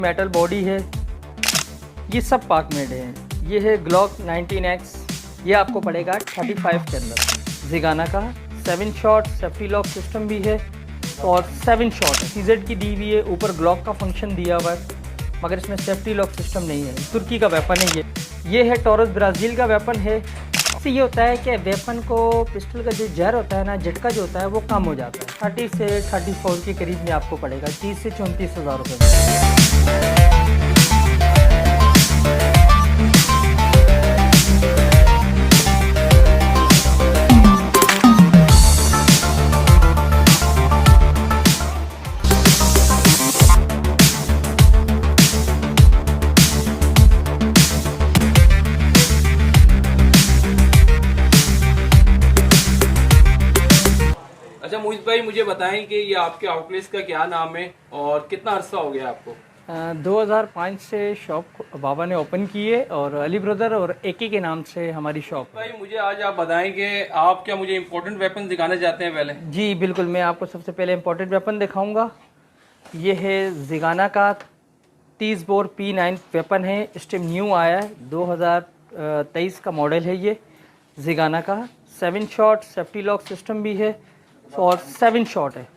Metal body है, ये सब पाक मेड है। ये है ग्लॉक 19X, ये आपको पड़ेगा 35 के अंदर। ज़िगाना का 7 शॉट सेफ्टी लॉक सिस्टम भी है और 7 शॉट है। CZ की दी हुई है, ऊपर ग्लॉक का फंक्शन दिया हुआ है, मगर इसमें सेफ्टी लॉक सिस्टम नहीं है। तुर्की का वेपन है ये है टॉरस ब्राज़ील का वेपन है। इससे ये होता है कि वेपन को पिस्टल का जो जहर होता है ना, झटका जो होता है वो कम हो जाता है। 30 से 34 के करीब में आपको पड़ेगा, 30 से 34 हज़ार रुपये में। अच्छा मोहित भाई, मुझे बताएं कि ये आपके आउटलेट्स का क्या नाम है और कितना अरसा हो गया आपको? 2005 से शॉप बाबा ने ओपन की है और अली ब्रदर और एके के नाम से हमारी शॉप। भाई मुझे आज आप बताएं कि आप क्या मुझे इम्पोर्टेंट वेपन दिखाना चाहते हैं पहले? जी बिल्कुल, मैं आपको सबसे पहले इम्पोर्टेंट वेपन दिखाऊंगा। ये है ज़िगाना का 30 बोर P9 वेपन है। इस टाइम न्यू आया है, 2023 का मॉडल है ये ज़िगाना का। 7 शॉट सेफ्टी लॉक सिस्टम भी है और 7 शॉट है।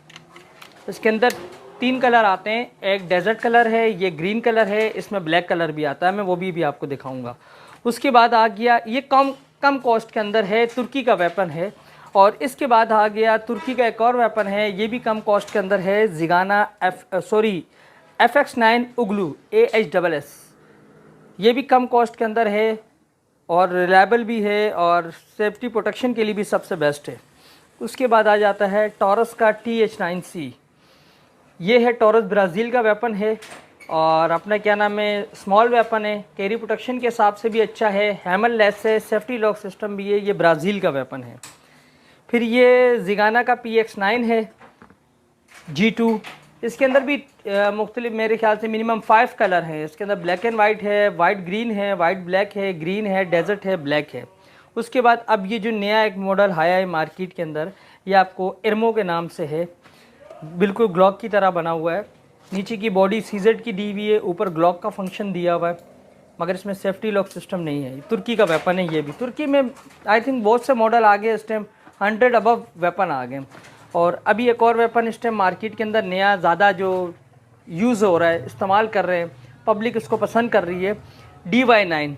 इसके अंदर 3 कलर आते हैं, एक डेजर्ट कलर है, ये ग्रीन कलर है, इसमें ब्लैक कलर भी आता है, मैं वो भी आपको दिखाऊंगा। उसके बाद आ गया ये कम कॉस्ट के अंदर है, तुर्की का वेपन है। और इसके बाद आ गया तुर्की का एक और वेपन है, ये भी कम कॉस्ट के अंदर है, ज़िगाना FX9 उगलू AHSS। ये भी कम कॉस्ट के अंदर है और रिलायबल भी है और सेफ्टी प्रोटेक्शन के लिए भी सबसे बेस्ट है। उसके बाद आ जाता है टॉरस का TH9C। ये है टॉरस ब्राज़ील का वेपन है और अपना क्या नाम है, स्मॉल वेपन है, कैरी प्रोटेक्शन के हिसाब से भी अच्छा है, हैमर लेस है, सेफ्टी लॉक सिस्टम भी है, ये ब्राज़ील का वेपन है। फिर ये ज़िगाना का PX9 है G2। इसके अंदर भी मुख्तलिफ मेरे ख्याल से मिनिमम 5 कलर हैं। इसके अंदर ब्लैक एंड वाइट है, वाइट ग्रीन है, वाइट ब्लैक है, ग्रीन है, डेजर्ट है, ब्लैक है। उसके बाद अब ये जो नया एक मॉडल आया है मार्केट के अंदर, ये आपको एर्मो के नाम से है, बिल्कुल ग्लॉक की तरह बना हुआ है। नीचे की बॉडी CZ की दी हुई है, ऊपर ग्लॉक का फंक्शन दिया हुआ है, मगर इसमें सेफ्टी लॉक सिस्टम नहीं है। तुर्की का वेपन है ये भी। तुर्की में आई थिंक बहुत से मॉडल आ गए इस टाइम, 100 अबव वेपन आ गए। और अभी एक और वेपन इस टाइम मार्केट के अंदर नया ज़्यादा जो यूज़ हो रहा है, इस्तेमाल कर रहे हैं, पब्लिक इसको पसंद कर रही है, DY9।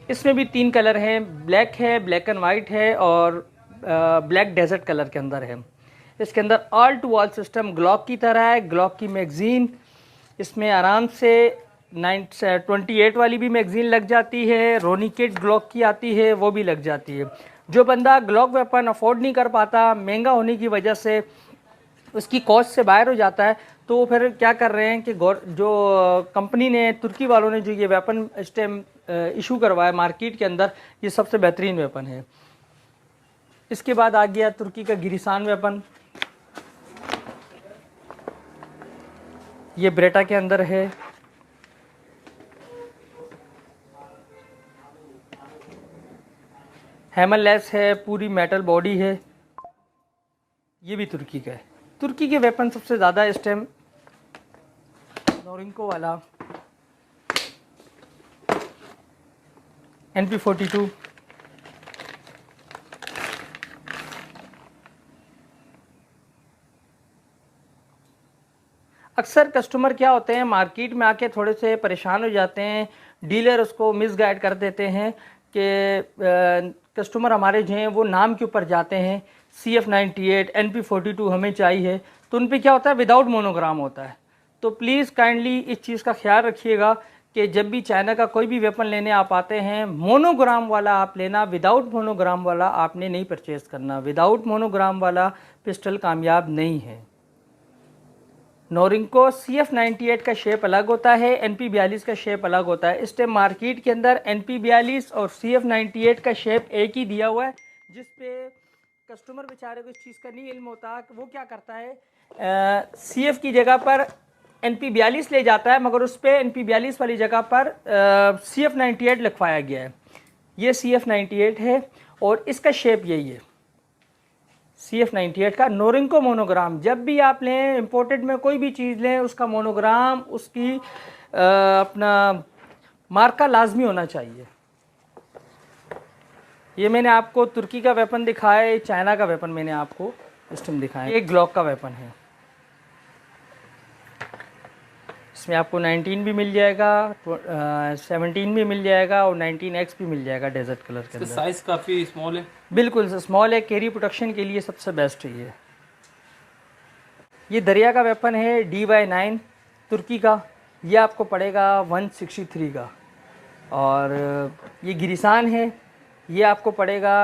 इसमें भी 3 कलर हैं, ब्लैक है, ब्लैक एंड वाइट है और ब्लैक डेजर्ट कलर के अंदर है। इसके अंदर all to all system clock की तरह है, ग्लॉक की मैगज़ीन इसमें आराम से 28 वाली भी मैगज़ीन लग जाती है, रोनिकेट ग्लॉक की आती है वो भी लग जाती है। जो बंदा ग्लॉक वेपन अफोर्ड नहीं कर पाता, महंगा होने की वजह से उसकी कॉस्ट से बाहर हो जाता है, तो फिर क्या कर रहे हैं कि जो कंपनी ने, तुर्की वालों ने जो ये वेपन इस टाइम इशू करवाया मार्केट के अंदर, ये सबसे बेहतरीन वेपन है। इसके बाद आ गया तुर्की का गिरिसान वेपन, ये ब्रेटा के अंदर है। हैमर लेस है, पूरी मेटल बॉडी है, ये भी तुर्की का है। तुर्की के वेपन सबसे ज़्यादा इस टाइम नोरिंको वाला NP42, अक्सर कस्टमर क्या होते हैं मार्केट में आके थोड़े से परेशान हो जाते हैं, डीलर उसको मिसगाइड कर देते हैं कि कस्टमर हमारे जो हैं वो नाम के ऊपर जाते हैं, CF98 NP42 हमें चाहिए, तो उन पे क्या होता है विदाउट मोनोग्राम होता है। तो प्लीज़ काइंडली इस चीज़ का ख्याल रखिएगा कि जब भी चाइना का कोई भी वेपन लेने आप आते हैं, मोनोग्राम वाला आप लेना, विदाउट मोनोग्राम वाला आपने नहीं परचेज़ करना। विदाउट मोनोग्राम वाला पिस्टल कामयाब नहीं है। नोरिंको CF98 का शेप अलग होता है, NP42 का शेप अलग होता है। इस टाइम मार्केट के अंदर NP42 और CF98 का शेप एक ही दिया हुआ है, जिस पे कस्टमर बेचारे को इस चीज़ का नहीं इल्म होता कि वो क्या करता है, CF की जगह पर NP42 ले जाता है, मगर उस पर NP42 वाली जगह पर CF98 लिखवाया गया है। ये CF98 है और इसका शेप यही है। CF98 का नोरिंको मोनोग्राम। जब भी आप लें, इंपोर्टेड में कोई भी चीज़ लें, उसका मोनोग्राम, उसकी अपना मार्का लाजमी होना चाहिए। ये मैंने आपको तुर्की का वेपन दिखाया है, चाइना का वेपन मैंने आपको इस टाइम दिखाया है। ये ग्लॉक का वेपन है, इसमें आपको 19 भी मिल जाएगा, 17 भी मिल जाएगा और 19X भी मिल जाएगा डेजर्ट कलर के अंदर। साइज काफ़ी स्मॉल है, बिल्कुल स्मॉल है, कैरी प्रोटेक्शन के लिए सबसे बेस्ट है ये दरिया का वेपन है DY9 तुर्की का। ये आपको पड़ेगा 163 का। और ये गिरिसान है, ये आपको पड़ेगा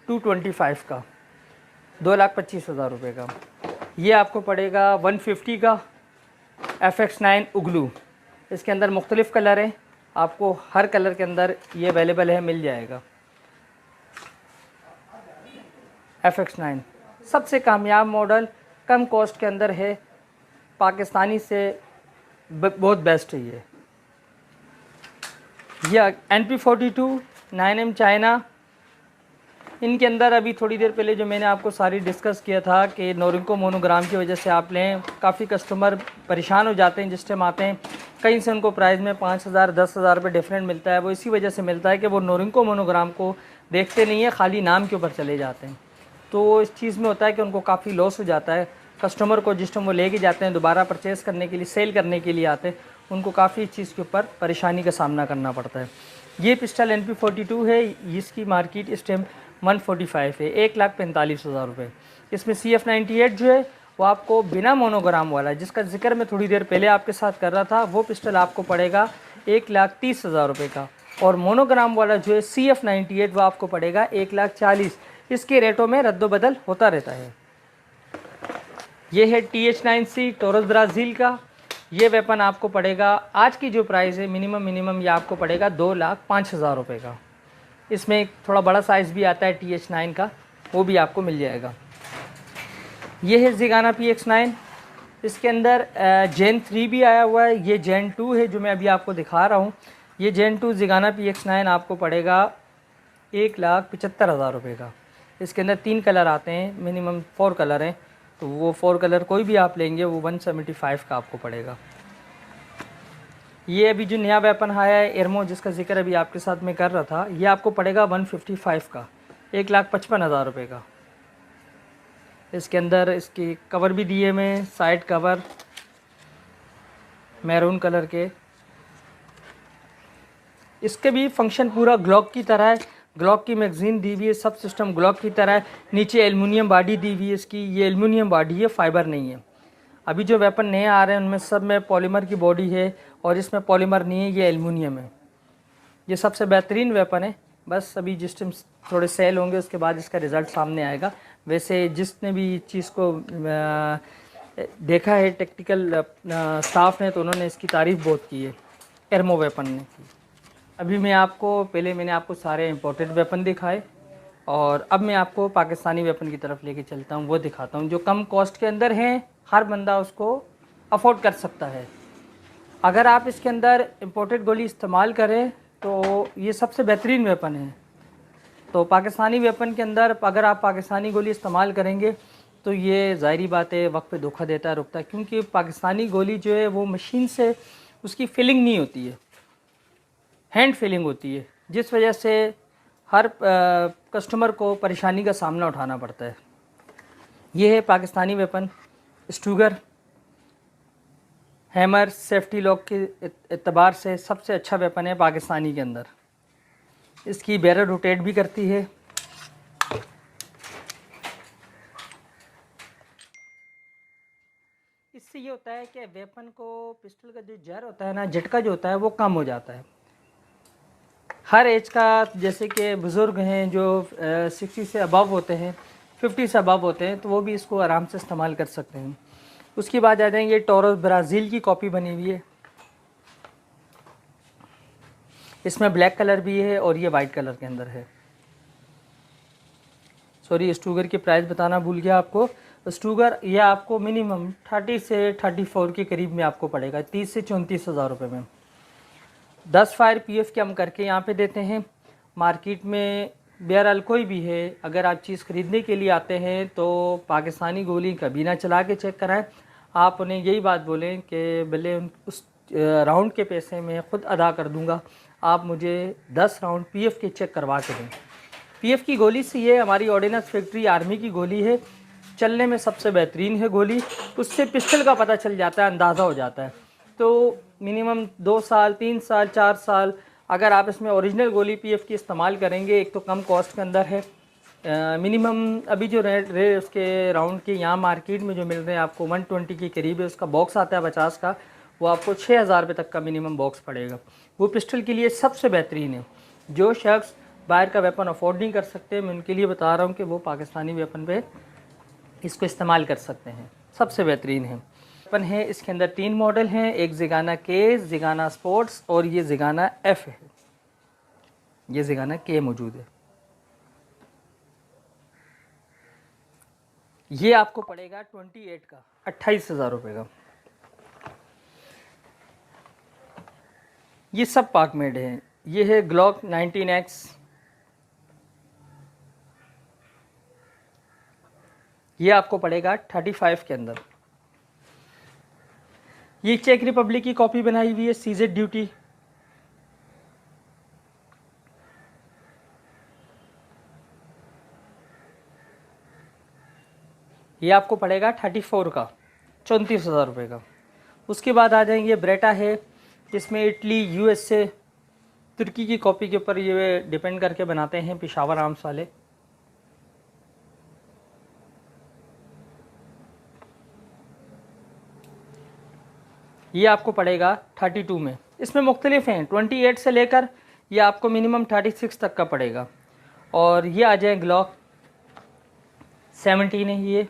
225 का, 2,25,000 रुपये का। ये आपको पड़ेगा 150 का FX9 उगलू। इसके अंदर मुख्तलिफ़ कलर हैं, आपको हर कलर के अंदर ये अवेलेबल है, मिल जाएगा। FX9 सबसे कामयाब मॉडल, कम कॉस्ट के अंदर है, पाकिस्तानी से बहुत बेस्ट है ये NP42 9M चाइना। इनके अंदर अभी थोड़ी देर पहले जो मैंने आपको सारी डिस्कस किया था कि नोरिंको मोनोग्राम की वजह से आप लें, काफ़ी कस्टमर परेशान हो जाते हैं जिस टाइम आते हैं। कहीं से उनको प्राइस में 5,000 10,000 रुपये डिफरेंट मिलता है। वो इसी वजह से मिलता है कि वो नोरिंको मोनोग्राम को देखते नहीं है, खाली नाम के ऊपर चले जाते हैं। तो इस चीज़ में होता है कि उनको काफ़ी लॉस हो जाता है। कस्टमर को जिस टाइम वो लेके जाते हैं दोबारा परचेज़ करने के लिए, सेल करने के लिए आते हैं, उनको काफ़ी इस चीज़ के ऊपर परेशानी का सामना करना पड़ता है। ये पिस्टल NP42 है, इसकी मार्केट इस टाइम 145 है, 1,45,000 रुपये। इसमें CF98 जो है वो आपको बिना मोनोग्राम वाला, जिसका जिक्र मैं थोड़ी देर पहले आपके साथ कर रहा था, वो पिस्टल आपको पड़ेगा 1,30,000 रुपये का। और मोनोग्राम वाला जो है CF98 वो आपको पड़ेगा 1,40,000। इसके रेटों में रद्दोबदल होता रहता है। ये है TH9C टोरस ब्राज़ील का। ये वेपन आपको पड़ेगा, आज की जो प्राइस है मिनिमम ये आपको पड़ेगा 2,05,000 रुपये का। इसमें थोड़ा बड़ा साइज़ भी आता है TH9 का, वो भी आपको मिल जाएगा। ये है ज़िगाना PX9। इसके अंदर Gen 3 भी आया हुआ है, ये Gen 2 है जो मैं अभी आपको दिखा रहा हूँ। ये Gen 2 ज़िगाना PX9 आपको पड़ेगा 1,75,000 रुपये का। इसके अंदर 3 कलर आते हैं, मिनिमम 4 कलर हैं, तो वो 4 कलर कोई भी आप लेंगे वो 175 का आपको पड़ेगा। ये अभी जो नया वेपन आया है एर्मो, जिसका जिक्र अभी आपके साथ में कर रहा था, ये आपको पड़ेगा 155 का, 1,55,000 रुपये का। इसके अंदर इसकी कवर भी दिए में, साइड कवर मैरून कलर के। इसके भी फंक्शन पूरा ग्लॉक की तरह है, ग्लॉक की मैगज़ीन दी हुई है, सब सिस्टम ग्लॉक की तरह है। नीचे एल्युमिनियम बॉडी दी हुई है इसकी, ये एल्युमिनियम बॉडी है, फाइबर नहीं है। अभी जो वेपन नए आ रहे हैं उनमें सब में पॉलीमर की बॉडी है और इसमें पॉलीमर नहीं है, ये एल्युमिनियम है। ये सबसे बेहतरीन वेपन है। बस अभी जिस टाइम थोड़े सेल होंगे उसके बाद इसका रिज़ल्ट सामने आएगा। वैसे जिसने भी इस चीज़ को देखा है टेक्निकल स्टाफ ने, तो उन्होंने इसकी तारीफ़ बहुत की है, एर्मो वेपन ने की। अभी मैंने आपको सारे इंपोर्टेड वेपन दिखाए और अब मैं आपको पाकिस्तानी वेपन की तरफ लेके चलता हूँ, वो दिखाता हूँ जो कम कॉस्ट के अंदर हैं, हर बंदा उसको अफोर्ड कर सकता है। अगर आप इसके अंदर इंपोर्टेड गोली इस्तेमाल करें तो ये सबसे बेहतरीन वेपन है। तो पाकिस्तानी वेपन के अंदर अगर आप पाकिस्तानी गोली इस्तेमाल करेंगे तो ये ज़ाहिरी बात है वक्त पे धोखा देता है, रुकता है, क्योंकि पाकिस्तानी गोली जो है वो मशीन से उसकी फिलिंग नहीं होती है, हैंड फिलिंग होती है, जिस वजह से हर कस्टमर को परेशानी का सामना उठाना पड़ता है। ये है Pakistani weapon, Stoeger hammer, safety lock के एतबार से सबसे अच्छा वेपन है पाकिस्तानी के अंदर। इसकी बैरल रोटेट भी करती है। इससे ये होता है कि वेपन को, पिस्टल का जो जहर होता है ना, झटका जो होता है वो कम हो जाता है। हर एज का, जैसे कि बुज़ुर्ग हैं जो 60 से अबव होते हैं, 50 से अबव होते हैं, तो वो भी इसको आराम से इस्तेमाल कर सकते हैं। उसके बाद आ जाएंगे टोरस ब्राज़ील की कॉपी बनी हुई है, इसमें ब्लैक कलर भी है और ये वाइट कलर के अंदर है। सॉरी, स्टूगर की प्राइस बताना भूल गया आपको। स्टूगर ये आपको मिनिमम 30 से 34 के करीब में आपको पड़ेगा, 30 से 34,000 रुपये में। 10 फायर PF के हम करके यहाँ पे देते हैं। मार्केट में बहरहाल कोई भी है, अगर आप चीज़ ख़रीदने के लिए आते हैं तो पाकिस्तानी गोली कभी ना चला के चेक कराएं। आप उन्हें यही बात बोलें कि भले उस राउंड के पैसे मैं ख़ुद अदा कर दूंगा, आप मुझे 10 राउंड पीएफ के चेक करवा के दें। पीएफ की गोली से ये हमारी ऑर्डिनेंस फैक्ट्री आर्मी की गोली है, चलने में सबसे बेहतरीन है गोली। उससे पिस्टल का पता चल जाता है, अंदाज़ा हो जाता है। तो मिनिमम 2 साल 3 साल 4 साल अगर आप इसमें ओरिजिनल गोली पीएफ की इस्तेमाल करेंगे, एक तो कम कॉस्ट के अंदर है। मिनिमम अभी जो रेट उसके राउंड के यहाँ मार्केट में जो मिल रहे हैं आपको 120 के करीब है। उसका बॉक्स आता है 50 का, वो आपको 6000 रुपये तक का मिनिमम बॉक्स पड़ेगा। वो पिस्टल के लिए सबसे बेहतरीन है। जो शख्स बाहर का वेपन अफोर्ड नहीं कर सकते, मैं उनके लिए बता रहा हूँ कि वो पाकिस्तानी वेपन पे इसको इस्तेमाल कर सकते हैं, सबसे बेहतरीन है। वेपन है इसके अंदर 3 मॉडल हैं, एक ज़िगाना के, ज़िगाना स्पोर्ट्स और ये ज़िगाना एफ है। ये ज़िगाना के मौजूद है। ये आपको पड़ेगा 28 का, 28,000 रुपये का। ये सब पाक मेड है। ये है ग्लॉक 19X, ये आपको पड़ेगा 35 के अंदर। ये चेक रिपब्लिक की कॉपी बनाई हुई है, सीजेड ड्यूटी। ये आपको पड़ेगा 34 का, 34,000 रुपये का। उसके बाद आ जाएंगे ब्रेटा है, जिसमें इटली, यूएसए, तुर्की की कॉपी के ऊपर ये डिपेंड करके बनाते हैं, पेशावर आर्म्स वाले। ये आपको पड़ेगा 32 में। इसमें मुख्तलिफ हैं, 28 से लेकर ये आपको मिनिमम 36 तक का पड़ेगा। और ये आ जाए ग्लॉक 17 है।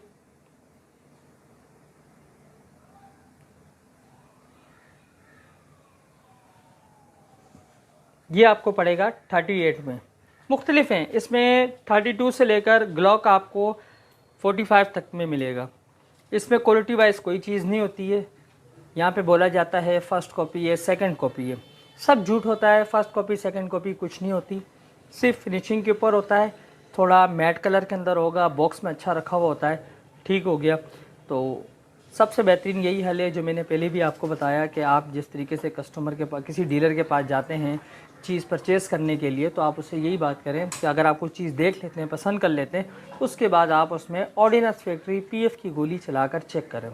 ये आपको पड़ेगा 38 में। मुख्तलिफ हैं, इसमें 32 से लेकर ग्लॉक आपको 45 तक में मिलेगा। इसमें क्वालिटी वाइज कोई चीज़ नहीं होती है। यहाँ पे बोला जाता है फ़र्स्ट कॉपी है, सेकंड कॉपी है, सब झूठ होता है। फ़र्स्ट कॉपी सेकंड कॉपी कुछ नहीं होती, सिर्फ फिनिशिंग के ऊपर होता है। थोड़ा मैट कलर के अंदर होगा, बॉक्स में अच्छा रखा हुआ होता है, ठीक हो गया। तो सबसे बेहतरीन यही हल है जो मैंने पहले भी आपको बताया कि आप जिस तरीके से कस्टमर के पास, किसी डीलर के पास जाते हैं चीज़ परचेज़ करने के लिए, तो आप उससे यही बात करें कि अगर आप कुछ चीज़ देख लेते हैं, पसंद कर लेते हैं, उसके बाद आप उसमें ऑर्डिनेंस फैक्ट्री पीएफ की गोली चलाकर चेक करें।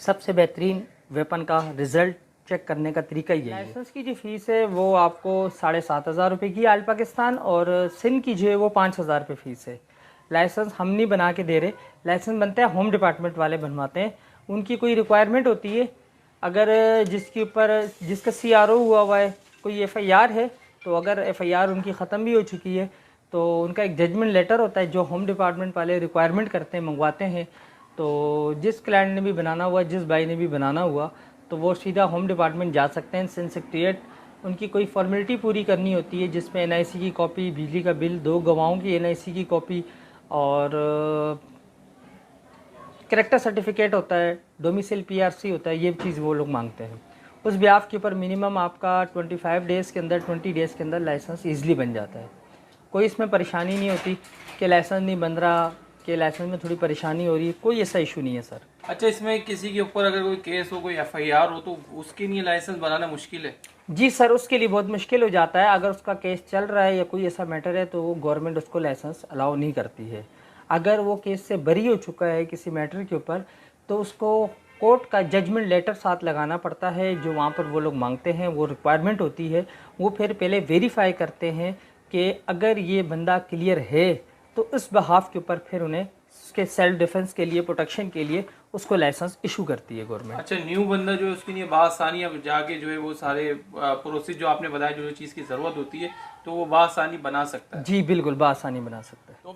सबसे बेहतरीन वेपन का रिज़ल्ट चेक करने का तरीका यही है। लाइसेंस की जो फ़ीस है वो आपको 7,500 रुपये की आल पाकिस्तान, और सिंध की जो है वो 5,000 रुपये फ़ीस है। लाइसेंस हम नहीं बना के दे रहे, लाइसेंस बनता है होम डिपार्टमेंट वाले बनवाते हैं। उनकी कोई रिक्वायरमेंट होती है, अगर जिसके ऊपर जिसका CRO हुआ है, कोई FIR है, तो अगर FIR उनकी ख़त्म भी हो चुकी है तो उनका एक जजमेंट लेटर होता है जो होम डिपार्टमेंट वाले रिक्वायरमेंट करते हैं, मंगवाते हैं। तो जिस क्लाइंट ने भी बनाना हुआ, जिस भाई ने भी बनाना हुआ, तो वो सीधा होम डिपार्टमेंट जा सकते हैं, सिंध सेक्रेटेरिएट। उनकी कोई फॉर्मेलिटी पूरी करनी होती है, जिसमें NIC की कॉपी, बिजली का बिल, 2 गवाहों की NIC की कॉपी और कैरेक्टर सर्टिफिकेट होता है, डोमिसाइल PRC होता है। ये चीज़ वो लोग मांगते हैं। उस ब्याफ के ऊपर मिनिमम आपका 25 डेज़ के अंदर, 20 डेज़ के अंदर लाइसेंस ईज़िली बन जाता है। कोई इसमें परेशानी नहीं होती कि लाइसेंस नहीं बन रहा, कि लाइसेंस में थोड़ी परेशानी हो रही है, कोई ऐसा इशू नहीं है सर। अच्छा, इसमें किसी के ऊपर अगर कोई केस हो, कोई FIR हो, तो उसके लिए लाइसेंस बनाना मुश्किल है? जी सर, उसके लिए बहुत मुश्किल हो जाता है। अगर उसका केस चल रहा है या कोई ऐसा मैटर है तो वो गवर्नमेंट उसको लाइसेंस अलाउ नहीं करती है। अगर वो केस से बरी हो चुका है किसी मैटर के ऊपर, तो उसको कोर्ट का जजमेंट लेटर साथ लगाना पड़ता है, जो वहाँ पर वो लोग मांगते हैं, वो रिक्वायरमेंट होती है। वो फिर पहले वेरीफाई करते हैं कि अगर ये बंदा क्लियर है तो इस बहाफ के ऊपर फिर उन्हें उसके सेल्फ डिफेंस के लिए, प्रोटेक्शन के लिए उसको लाइसेंस इशू करती है गवर्नमेंट। अच्छा, न्यू बंदा जो है उसके लिए बासानी अब जाके जो है वो सारे प्रोसेस जो आपने बताया, जो चीज़ की ज़रूरत होती है, तो वो बासानी बना सकता है? जी बिल्कुल, बासानी बना सकता है। तो